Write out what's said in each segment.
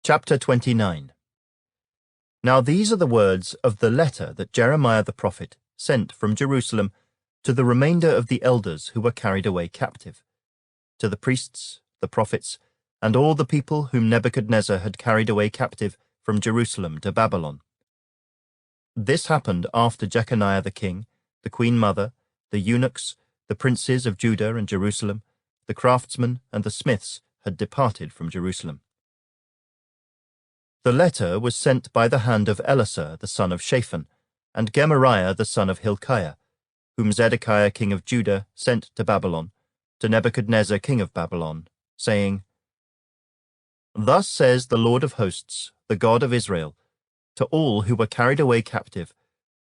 Chapter 29. Now these are the words of the letter that Jeremiah the prophet sent from Jerusalem to the remainder of the elders who were carried away captive, to the priests, the prophets, and all the people whom Nebuchadnezzar had carried away captive from Jerusalem to Babylon. This happened after Jeconiah the king, the queen mother, the eunuchs, the princes of Judah and Jerusalem, the craftsmen and the smiths had departed from Jerusalem. The letter was sent by the hand of Elasah the son of Shaphan, and Gemariah the son of Hilkiah, whom Zedekiah king of Judah sent to Babylon, to Nebuchadnezzar king of Babylon, saying, Thus says the Lord of hosts, the God of Israel, to all who were carried away captive,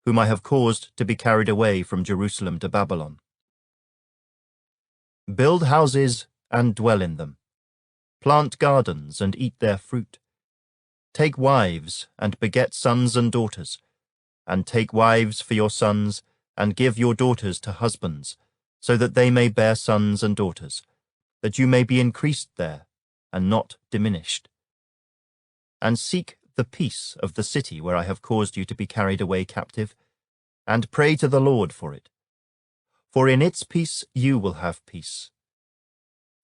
whom I have caused to be carried away from Jerusalem to Babylon. Build houses and dwell in them. Plant gardens and eat their fruit. Take wives and beget sons and daughters, and take wives for your sons, and give your daughters to husbands, so that they may bear sons and daughters, that you may be increased there, and not diminished. And seek the peace of the city where I have caused you to be carried away captive, and pray to the Lord for it. For in its peace you will have peace.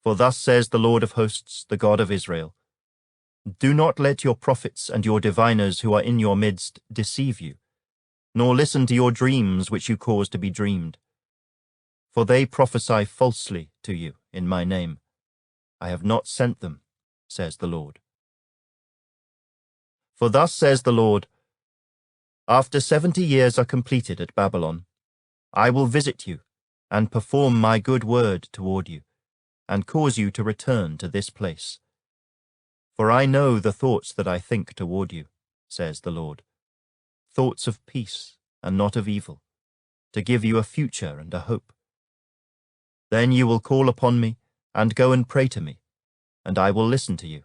For thus says the Lord of hosts, the God of Israel, Do not let your prophets and your diviners who are in your midst deceive you, nor listen to your dreams which you cause to be dreamed. For they prophesy falsely to you in my name. I have not sent them, says the Lord. For thus says the Lord, After 70 years are completed at Babylon, I will visit you, and perform my good word toward you, and cause you to return to this place. For I know the thoughts that I think toward you, says the Lord, thoughts of peace and not of evil, to give you a future and a hope. Then you will call upon me, and go and pray to me, and I will listen to you.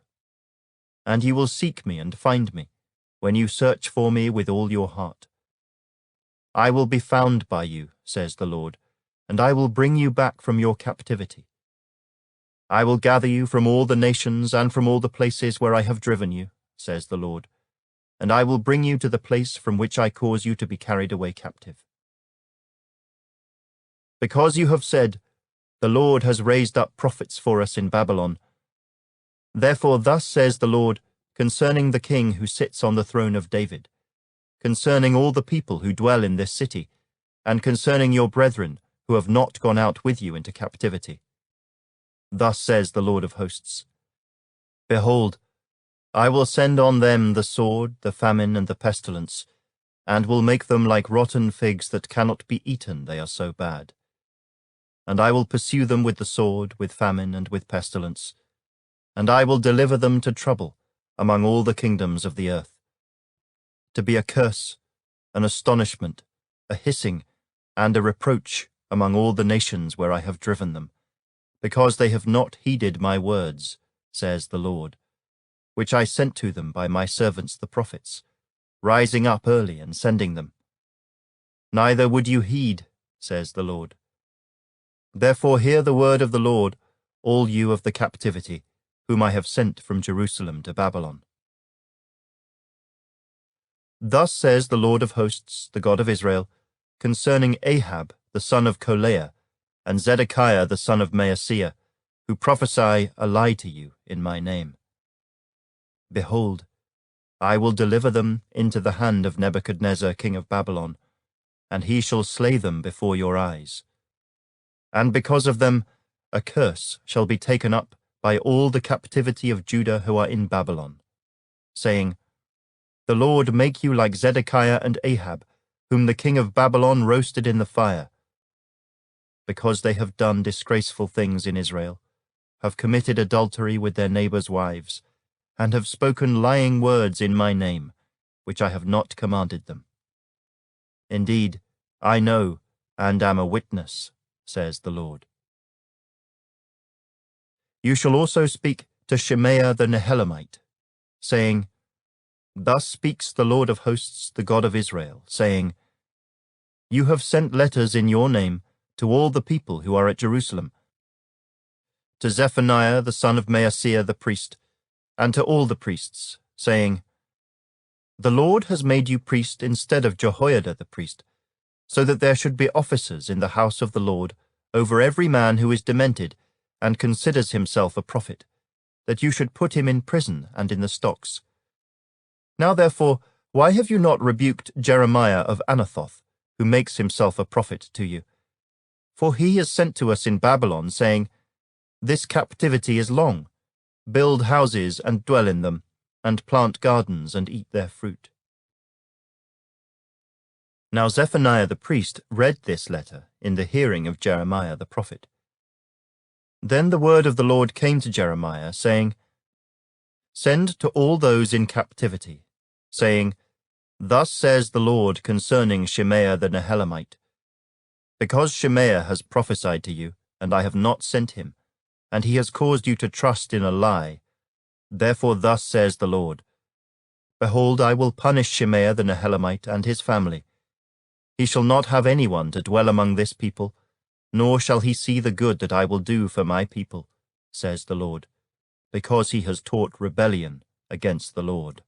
And you will seek me and find me, when you search for me with all your heart. I will be found by you, says the Lord, and I will bring you back from your captivity. I will gather you from all the nations and from all the places where I have driven you, says the Lord, and I will bring you to the place from which I cause you to be carried away captive. Because you have said, The Lord has raised up prophets for us in Babylon, therefore thus says the Lord concerning the king who sits on the throne of David, concerning all the people who dwell in this city, and concerning your brethren who have not gone out with you into captivity. Thus says the Lord of hosts, Behold, I will send on them the sword, the famine, and the pestilence, and will make them like rotten figs that cannot be eaten, they are so bad. And I will pursue them with the sword, with famine, and with pestilence, and I will deliver them to trouble among all the kingdoms of the earth, to be a curse, an astonishment, a hissing, and a reproach among all the nations where I have driven them, because they have not heeded my words, says the Lord, which I sent to them by my servants the prophets, rising up early and sending them. Neither would you heed, says the Lord. Therefore hear the word of the Lord, all you of the captivity, whom I have sent from Jerusalem to Babylon. Thus says the Lord of hosts, the God of Israel, concerning Ahab the son of Kolaiah, and Zedekiah the son of Maaseiah, who prophesy a lie to you in my name. Behold, I will deliver them into the hand of Nebuchadnezzar king of Babylon, and he shall slay them before your eyes. And because of them a curse shall be taken up by all the captivity of Judah who are in Babylon, saying, The Lord make you like Zedekiah and Ahab, whom the king of Babylon roasted in the fire, because they have done disgraceful things in Israel, have committed adultery with their neighbors' wives, and have spoken lying words in my name, which I have not commanded them. Indeed, I know and am a witness, says the Lord. You shall also speak to Shemaiah the Nehelamite, saying, Thus speaks the Lord of hosts, the God of Israel, saying, You have sent letters in your name to all the people who are at Jerusalem, to Zephaniah the son of Maaseiah the priest, and to all the priests, saying, The Lord has made you priest instead of Jehoiada the priest, so that there should be officers in the house of the Lord over every man who is demented and considers himself a prophet, that you should put him in prison and in the stocks. Now therefore, why have you not rebuked Jeremiah of Anathoth, who makes himself a prophet to you? For he is sent to us in Babylon, saying, This captivity is long. Build houses and dwell in them, and plant gardens and eat their fruit. Now Zephaniah the priest read this letter in the hearing of Jeremiah the prophet. Then the word of the Lord came to Jeremiah, saying, Send to all those in captivity, saying, Thus says the Lord concerning Shemaiah the Nehelamite, Because Shemaiah has prophesied to you, and I have not sent him, and he has caused you to trust in a lie, therefore thus says the Lord, Behold, I will punish Shemaiah the Nehelamite and his family. He shall not have anyone to dwell among this people, nor shall he see the good that I will do for my people, says the Lord, because he has taught rebellion against the Lord.